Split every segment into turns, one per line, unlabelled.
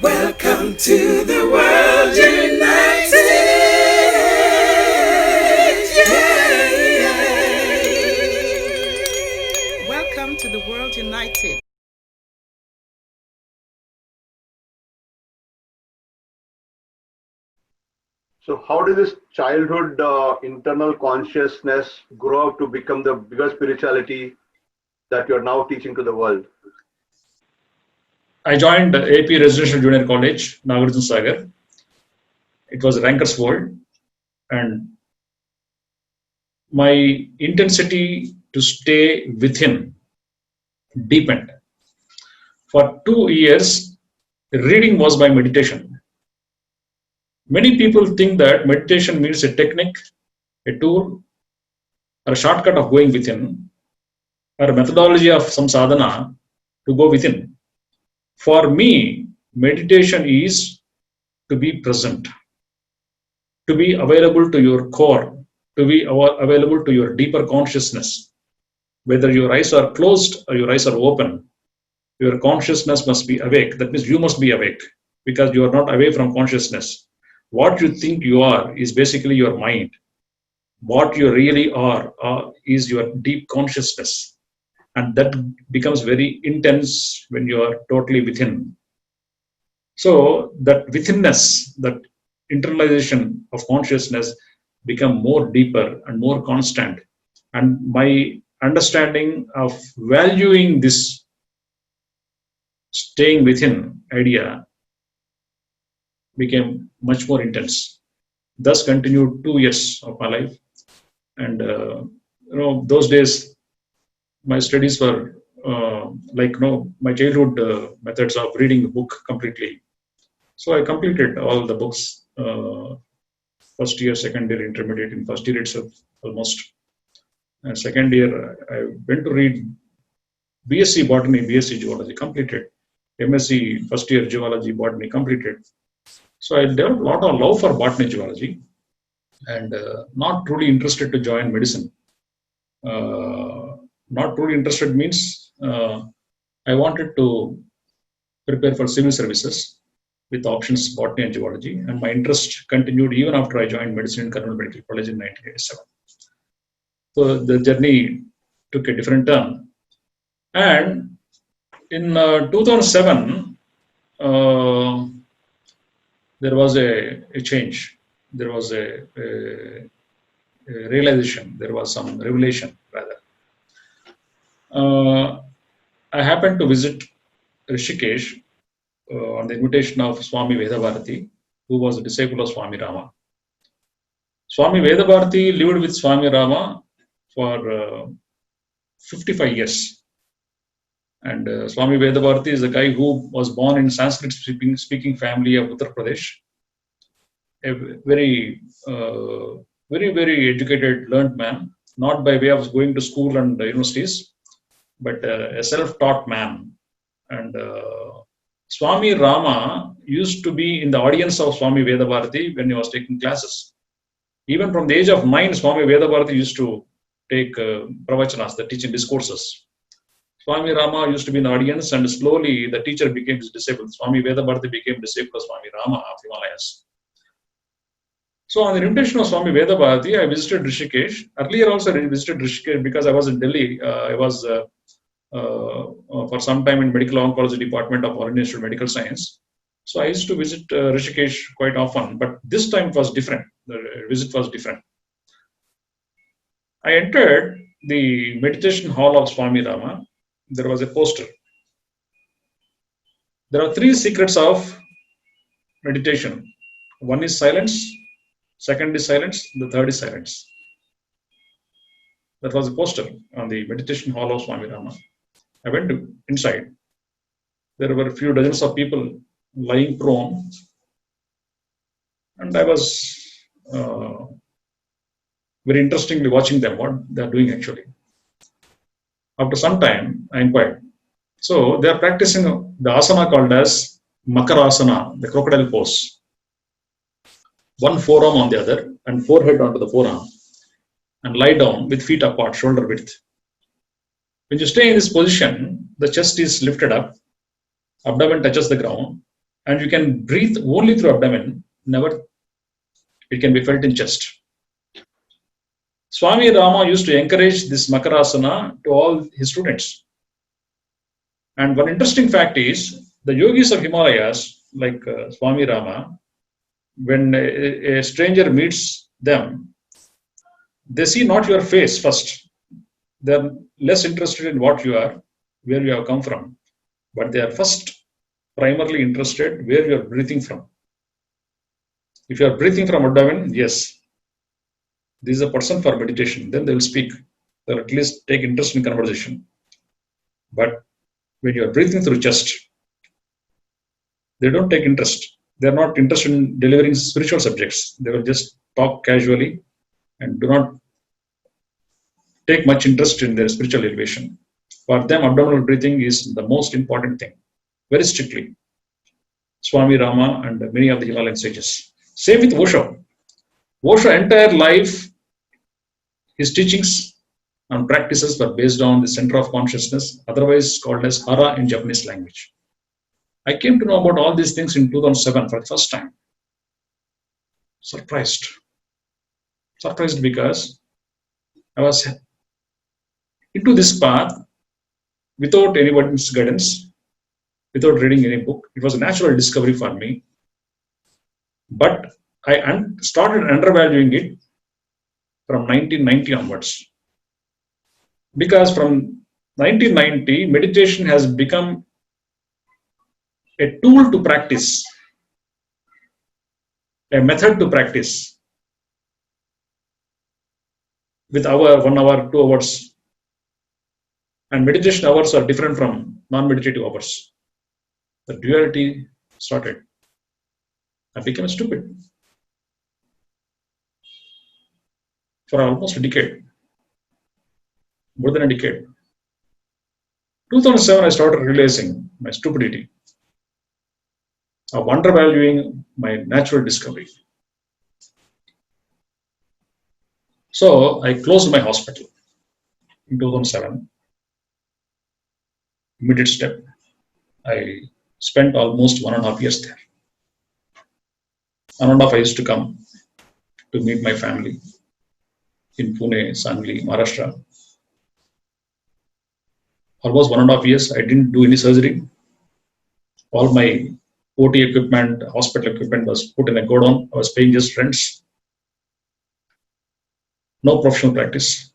Welcome to the world united. Yeah. Welcome to the world united.
So how does this childhood internal consciousness grow up to become the bigger spirituality that you're now teaching to the world?
I joined AP Residential Junior College, Nagarjun Sagar. It was Ranker's World, and my intensity to stay within deepened. For 2 years, reading was my meditation. Many people think that meditation means a technique, a tool, or a shortcut of going within, or a methodology of some sadhana to go within. For me, meditation is to be present, to be available to your core, to be available to your deeper consciousness. Whether your eyes are closed or your eyes are open, your consciousness must be awake. That means you must be awake because you are not away from consciousness. What you think you are is basically your mind. What you really are is your deep consciousness. And that becomes very intense when you are totally within. So that withinness, that internalization of consciousness become more deeper and more constant. And my understanding of valuing this staying within idea became much more intense. Thus continued 2 years of my life. And those days my studies were my childhood methods of reading the book completely. So I completed all the books, first year, second year, intermediate, in first year itself almost. And second year, I went to read BSc Botany, BSc Geology, completed. MSc first year Geology, Botany, completed. So I developed a lot of love for botany, geology, and not truly interested to join medicine. Not truly interested means I wanted to prepare for civil services with options botany and geology, and my interest continued even after I joined medicine in Karnal Medical College in 1987. So the journey took a different turn, and in 2007 there was a change. There was a realization. There was some revelation rather. I happened to visit Rishikesh on the invitation of Swami Vedabharati, who was a disciple of Swami Rama. Swami Vedabharati lived with Swami Rama for 55 years. And Swami Vedabharati is a guy who was born in Sanskrit speaking family of Uttar Pradesh. A very, very educated, learned man, not by way of going to school and universities, but a self-taught man. And Swami Rama used to be in the audience of Swami Vedabharati when he was taking classes. Even from the age of 9, Swami Vedabharati used to take pravachanas, the teaching discourses. Swami Rama used to be in the audience, and slowly the teacher became his disciple. Swami Vedabharati became disciple of Swami Rama of Himalayas. So on the invitation of Swami Vedabharati, I visited Rishikesh. Earlier also I visited Rishikesh because I was in Delhi. I was for some time in medical oncology department of All India Institute of Medical Science. So I used to visit Rishikesh quite often, but this time it was different. The visit was different. I entered the meditation hall of Swami Rama. There was a poster. There are 3 secrets of meditation. One is silence, second is silence, the third is silence. That was a poster on the meditation hall of Swami Rama. I went inside. There were a few dozens of people lying prone, and I was very interestingly watching them, what they are doing actually. After some time, I inquired. So they are practicing the asana called as Makarasana, the crocodile pose. One forearm on the other and forehead onto the forearm, and lie down with feet apart, shoulder width. When you stay in this position, the chest is lifted up, abdomen touches the ground, and you can breathe only through abdomen, never it can be felt in chest. Swami Rama used to encourage this Makarasana to all his students. And one interesting fact is the yogis of Himalayas, like Swami Rama, when a stranger meets them, they see not your face first. They're less interested in what you are, where you have come from, but they are first primarily interested where you are breathing from. If you are breathing from abdomen, yes, this is a person for meditation. Then they will speak. They'll at least take interest in conversation. But when you are breathing through chest, they don't take interest. They're not interested in delivering spiritual subjects. They will just talk casually and do not take much interest in their spiritual elevation. For them, abdominal breathing is the most important thing, very strictly. Swami Rama and many of the Himalayan sages. Same with Osho. Osho entire life, his teachings and practices were based on the center of consciousness, otherwise called as Hara in Japanese language. I came to know about all these things in 2007 for the first time. Surprised because I was into this path without anybody's guidance, without reading any book. It was a natural discovery for me. But I started undervaluing it from 1990 onwards. Because from 1990, meditation has become a tool to practice, a method to practice with hour, 1 hour, 2 hours. And meditation hours are different from non-meditative hours. The duality started. I became stupid for almost a decade, more than a decade. 2007, I started realizing my stupidity of undervaluing my natural discovery. So I closed my hospital in 2007. Immediate step. I spent almost 1.5 years there. 1.5 I used to come to meet my family in Pune, Sangli, Maharashtra. Almost 1.5 years, I didn't do any surgery. All my OT equipment, hospital equipment was put in a godown. I was paying just rents. No professional practice.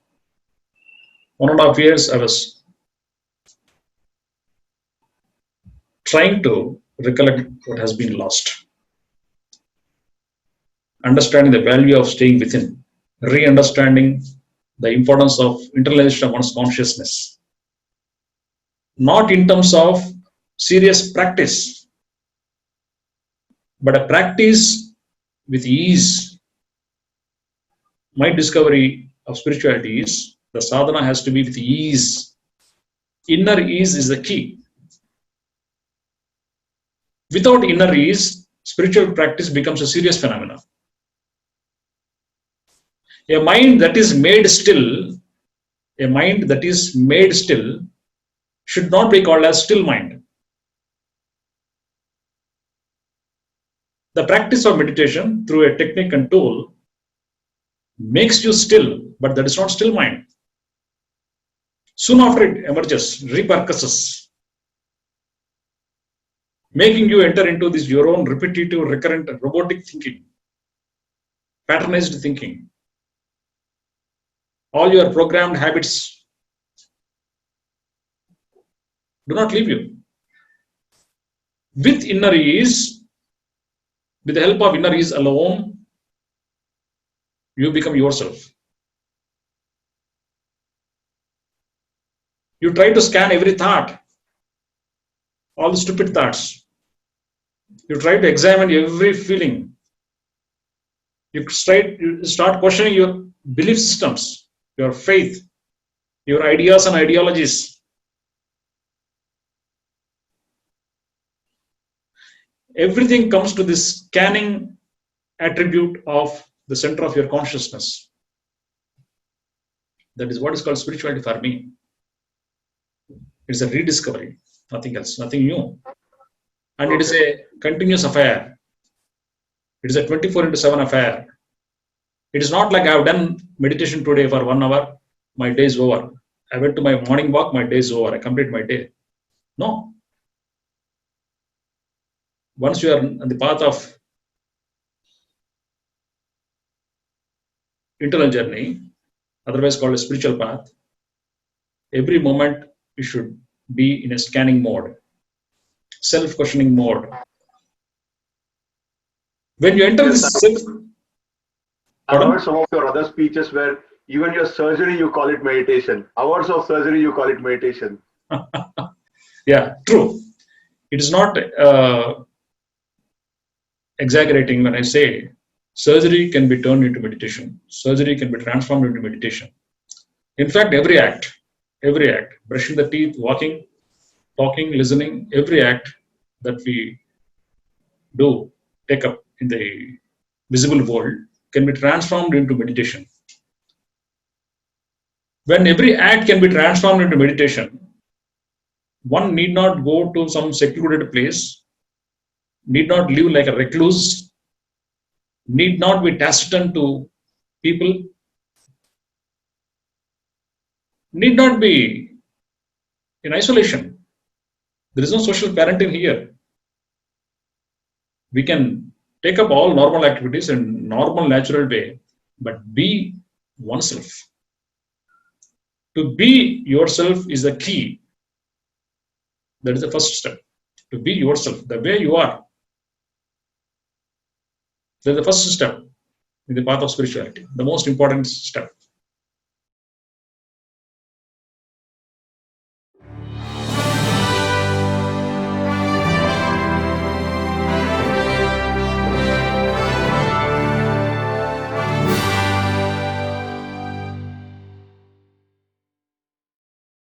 1.5 years, I was trying to recollect what has been lost. Understanding the value of staying within, re-understanding the importance of internalization of one's consciousness. Not in terms of serious practice, but a practice with ease. My discovery of spirituality is the sadhana has to be with ease. Inner ease is the key. Without inner ease, spiritual practice becomes a serious phenomenon. A mind that is made still, should not be called as still mind. The practice of meditation through a technique and tool makes you still, but that is not still mind. Soon after it emerges, repercusses, making you enter into this your own repetitive, recurrent, robotic thinking, patternized thinking. All your programmed habits do not leave you. With inner ease, with the help of inner ease alone, you become yourself. You try to scan every thought, all the stupid thoughts. You try to examine every feeling. You start questioning your belief systems, your faith, your ideas and ideologies. Everything comes to this scanning attribute of the center of your consciousness. That is what is called spirituality for me. It's a rediscovery, nothing else, nothing new. And it is a continuous affair. It is a 24/7 affair. It is not like I have done meditation today for 1 hour, my day is over. I went to my morning walk, my day is over. I complete my day. No. Once you are on the path of internal journey, otherwise called a spiritual path, every moment you should be in a scanning mode, self-questioning mode. When you enter
Yes,
this self,
I've
pardon?
heard some of your other speeches where even your surgery, you call it meditation. Hours of surgery, you call it meditation.
Yeah, true. It is not exaggerating when I say surgery can be turned into meditation. Surgery can be transformed into meditation. In fact, every act, brushing the teeth, walking, talking, listening, every act that we do, take up in the visible world, can be transformed into meditation. When every act can be transformed into meditation, one need not go to some secluded place, need not live like a recluse, need not be taciturn to people, need not be in isolation. There is no social quarantine here. We can take up all normal activities in normal, natural way, but be oneself. To be yourself is the key. That is the first step. To be yourself, the way you are. That is the first step in the path of spirituality, the most important step.